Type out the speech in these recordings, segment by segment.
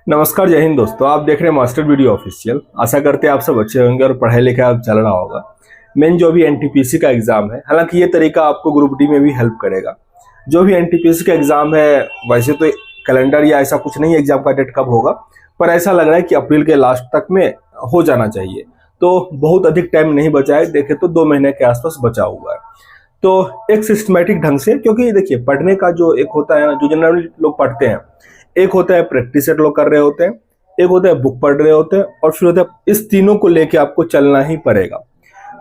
नमस्कार, जय हिंद दोस्तों। आप देख रहे हैं मास्टर वीडियो ऑफिशियल। आशा करते हैं आप सब अच्छे होंगे और पढ़ाई लिखाई आप चल रहा होगा। मेन जो भी एनटीपीसी का एग्जाम है, हालांकि ये तरीका आपको ग्रुप डी में भी हेल्प करेगा। जो भी एनटीपीसी का एग्जाम है, वैसे तो कैलेंडर या ऐसा कुछ नहीं है एग्जाम का डेट कब होगा, पर ऐसा लग रहा है कि अप्रैल के लास्ट तक में हो जाना चाहिए। तो बहुत अधिक टाइम नहीं बचा है, देखे तो 2 महीने के आसपास बचा हुआ है। तो एक सिस्टमेटिक ढंग से, क्योंकि देखिए पढ़ने का जो एक होता है ना, जो जनरली लोग पढ़ते हैं, एक होता है प्रैक्टिस सेट लोग कर रहे होते हैं, एक होता है बुक पढ़ रहे होते हैं, और फिर होता है इस तीनों को लेके आपको चलना ही पड़ेगा।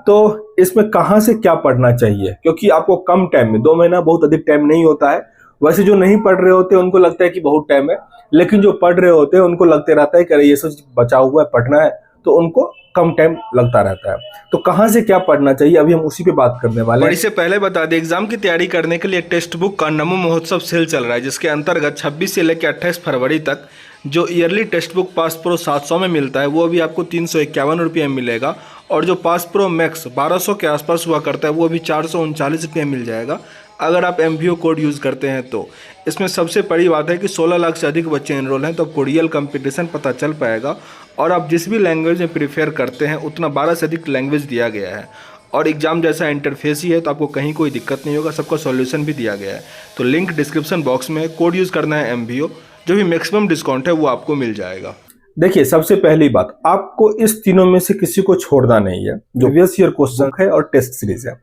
तो इसमें कहाँ से क्या पढ़ना चाहिए, क्योंकि आपको कम टाइम में 2 महीना बहुत अधिक टाइम नहीं होता है। वैसे जो नहीं पढ़ रहे होते हैं उनको लगता है कि बहुत टाइम है, लेकिन जो पढ़ रहे होते हैं उनको लगते रहता है कि अरे ये सब बचा हुआ है पढ़ना है, तो उनको कम टाइम लगता रहता है। तो कहाँ से क्या पढ़ना चाहिए, अभी हम उसी पे बात करने वाले और हैं। इससे पहले बता दें, एग्जाम की तैयारी करने के लिए टेक्स्ट बुक का नमो महोत्सव सेल चल रहा है, जिसके अंतर्गत 26 से लेकर 28 फरवरी तक जो yearly text book pass pro 700 में मिलता है, वो अभी आपको 351 रुपये में मिलेगा। और जो पास प्रो मैक्स 1200 के आसपास हुआ करता है, वो अभी 439 रुपये मिल जाएगा अगर आप MBO कोड यूज़ करते हैं। तो इसमें सबसे बड़ी बात है कि 16 लाख से अधिक बच्चे एनरोल हैं, तो आपको रियल कंपटीशन पता चल पाएगा। और आप जिस भी लैंग्वेज में प्रीफेयर करते हैं, उतना 12 से अधिक लैंग्वेज दिया गया है। और एग्जाम जैसा इंटरफेस ही है, तो आपको कहीं कोई दिक्कत नहीं होगा, सबका सॉल्यूशन भी दिया गया है। तो लिंक डिस्क्रिप्शन बॉक्स में, कोड यूज़ करना है MBO, जो भी मैक्सिमम डिस्काउंट है वो आपको मिल जाएगा। देखिए, सबसे पहली बात, आपको इस तीनों में से किसी को छोड़ना नहीं है। जो प्रीवियस ईयर क्वेश्चन है और टेस्ट सीरीज है,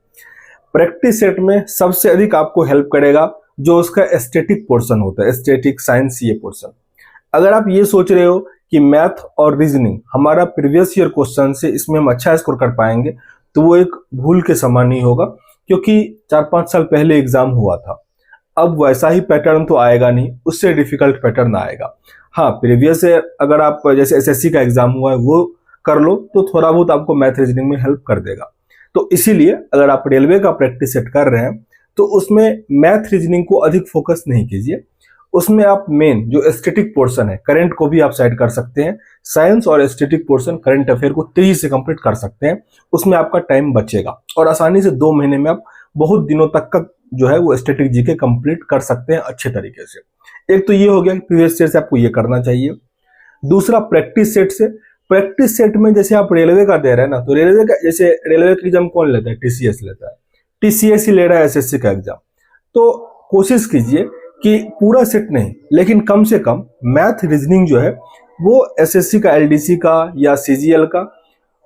प्रैक्टिस सेट में सबसे अधिक आपको हेल्प करेगा जो उसका एस्थेटिक पोर्शन होता है, एस्थेटिक साइंस ये पोर्शन। अगर आप ये सोच रहे हो कि मैथ और रीजनिंग हमारा प्रीवियस ईयर क्वेश्चन से इसमें हम अच्छा स्कोर कर पाएंगे, तो वो एक भूल के समान नहीं होगा, क्योंकि 4-5 साल पहले एग्जाम हुआ था। अब वैसा ही पैटर्न तो आएगा नहीं, उससे डिफिकल्ट पैटर्न आएगा। हाँ, प्रीवियस अगर आप जैसे एसएससी का एग्जाम हुआ है वो कर लो, तो थोड़ा बहुत आपको मैथ रीजनिंग में हेल्प कर देगा। तो इसीलिए अगर आप रेलवे का प्रैक्टिस सेट कर रहे हैं, तो उसमें मैथ रीजनिंग को अधिक फोकस नहीं कीजिए। उसमें आप मेन जो एस्थेटिक पोर्शन है, करंट को भी आप साइड कर सकते हैं। साइंस और एस्थेटिक पोर्शन, करंट अफेयर को तेजी से कंप्लीट कर सकते हैं, उसमें आपका टाइम बचेगा और आसानी से 2 महीने में आप बहुत दिनों तक का जो है वो स्टैटिक जीके कंप्लीट कर सकते हैं अच्छे तरीके से। एक तो ये हो गया कि प्रीवियस ईयर से आपको ये करना चाहिए। दूसरा, प्रैक्टिस सेट से, प्रैक्टिस सेट में जैसे आप रेलवे का दे रहे हैं ना, तो रेलवे का जैसे रेलवे का एग्जाम कौन लेता है, टीसीएस लेता है, टीसीएस ही ले रहा है एसएससी का एग्जाम। तो कोशिश कीजिए कि पूरा सेट नहीं, लेकिन कम से कम मैथ रीजनिंग जो है वो एसएससी का, एलडीसी का या सीजीएल का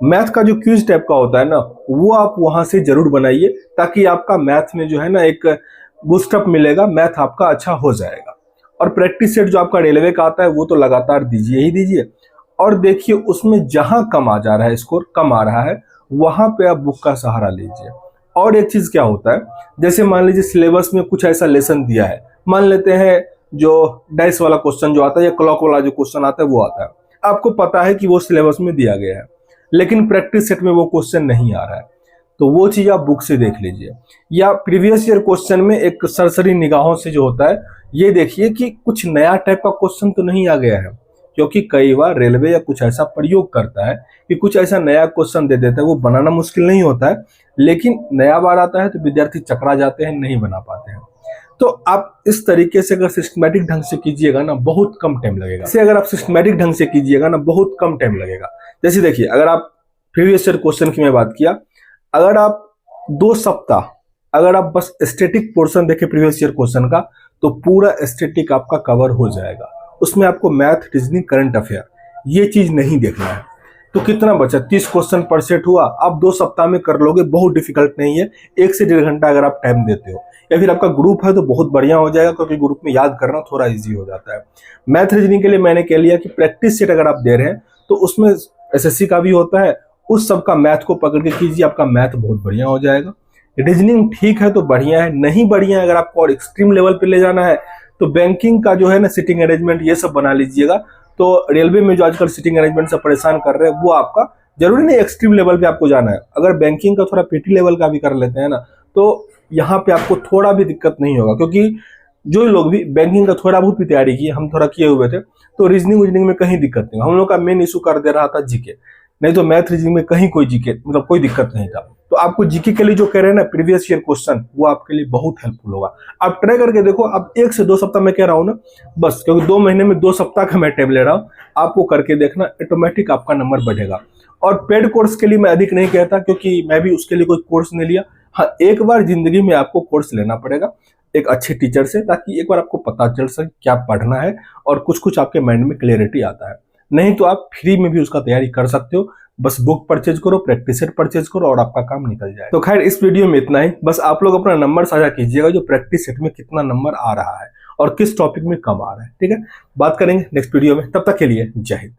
मैथ का जो क्विज टाइप का होता है ना, वो आप वहां से जरूर बनाइए, ताकि आपका मैथ में जो है ना एक बूस्टअप मिलेगा, मैथ आपका अच्छा हो जाएगा। और प्रैक्टिस सेट जो आपका रेलवे का आता है वो तो लगातार दीजिए ही दीजिए, और देखिए उसमें जहां कम आ जा रहा है, स्कोर कम आ रहा है, वहां पे आप बुक का सहारा लीजिए। और एक चीज क्या होता है, जैसे मान लीजिए सिलेबस में कुछ ऐसा लेसन दिया है, मान लेते हैं जो डाइस वाला क्वेश्चन जो आता है या क्लॉक वाला जो क्वेश्चन आता है वो आता है, आपको पता है कि वो सिलेबस में दिया गया है, लेकिन प्रैक्टिस सेट में वो क्वेश्चन नहीं आ रहा है, तो वो चीज आप बुक से देख लीजिए। या प्रीवियस ईयर क्वेश्चन में एक सरसरी निगाहों से जो होता है, ये देखिए कि कुछ नया टाइप का क्वेश्चन तो नहीं आ गया है, क्योंकि कई बार रेलवे या कुछ ऐसा प्रयोग करता है कि कुछ ऐसा नया क्वेश्चन दे देता है, वो बनाना मुश्किल नहीं होता है, लेकिन नया बार आता है तो विद्यार्थी चकरा जाते हैं, नहीं बना पाते हैं। तो आप इस तरीके से अगर सिस्टमेटिक ढंग से कीजिएगा ना, बहुत कम टाइम लगेगा। इसे अगर आप सिस्टमेटिक ढंग से कीजिएगा ना, बहुत कम टाइम लगेगा। जैसे देखिए, अगर आप प्रीवियस ईयर क्वेश्चन की मैं बात किया, अगर आप 2 सप्ताह अगर आप बस स्टैटिक पोर्शन देखें प्रीवियस ईयर क्वेश्चन का, तो पूरा स्टैटिक आपका कवर हो जाएगा। उसमें आपको मैथ, रीजनिंग, करंट अफेयर ये चीज नहीं देखना है। तो कितना बचा, 30 क्वेश्चन पर सेट हुआ, आप 2 सप्ताह में कर लोगे, बहुत डिफिकल्ट नहीं है। 1 से 1.5 घंटा अगर आप टाइम देते हो, या फिर आपका ग्रुप है तो बहुत बढ़िया हो जाएगा, क्योंकि ग्रुप में याद करना थोड़ा इजी हो जाता है। मैथ रीजनिंग के लिए मैंने कह लिया कि प्रैक्टिस सेट अगर आप दे रहे हैं, तो उसमें एसएससी का भी होता है, उस सब का मैथ को पकड़ के कीजिए, आपका मैथ बहुत बढ़िया हो जाएगा। रीजनिंग ठीक है तो बढ़िया है, नहीं बढ़िया है, अगर आपको और एक्सट्रीम लेवल पे ले जाना है, तो बैंकिंग का जो है ना सिटिंग अरेंजमेंट ये सब बना लीजिएगा। तो रेलवे में जो आजकल सिटिंग अरेंजमेंट से परेशान कर रहे हैं, वो आपका जरूरी नहीं एक्सट्रीम लेवल पे आपको जाना है। अगर बैंकिंग का थोड़ा पीटी लेवल का भी कर लेते हैं ना, तो यहाँ पे आपको थोड़ा भी दिक्कत नहीं होगा, क्योंकि जो लोग भी बैंकिंग का थोड़ा बहुत भी तैयारी किए, हम थोड़ा किए हुए थे, तो रीजनिंग में कहीं दिक्कत नहीं। हम लोग का मेन इशू कर दे रहा था जीके, नहीं तो मैथ रीजनिंग में कहीं कोई जीके मतलब कोई दिक्कत नहीं था। तो आपको जीके के लिए जो कह रहे हैं ना प्रीवियस ईयर क्वेश्चन, वो आपके लिए बहुत हेल्पफुल होगा। आप ट्राई करके देखो। आप 1 से 2 सप्ताह में कह रहा हूँ ना, बस क्योंकि 2 महीने में 2 सप्ताह का मैं टाइम ले रहा हूँ, आपको करके देखना, ऑटोमेटिक आपका नंबर बढ़ेगा। और पेड कोर्स के लिए मैं अधिक नहीं कहता, क्योंकि मैं भी उसके लिए कोई कोर्स नहीं लिया। हाँ, एक बार जिंदगी में आपको कोर्स लेना पड़ेगा एक अच्छे टीचर से, ताकि एक बार आपको पता चल सके क्या पढ़ना है और कुछ कुछ आपके माइंड में क्लियरिटी आता है। नहीं तो आप फ्री में भी उसका तैयारी कर सकते हो। बस बुक परचेज करो, प्रैक्टिस सेट परचेज करो और आपका काम निकल जाए। तो खैर इस वीडियो में इतना ही। बस आप लोग अपना नंबर साझा कीजिएगा, जो प्रैक्टिस सेट में कितना नंबर आ रहा है और किस टॉपिक में कम आ रहा है। ठीक है, बात करेंगे नेक्स्ट वीडियो में। तब तक के लिए जय हिंद।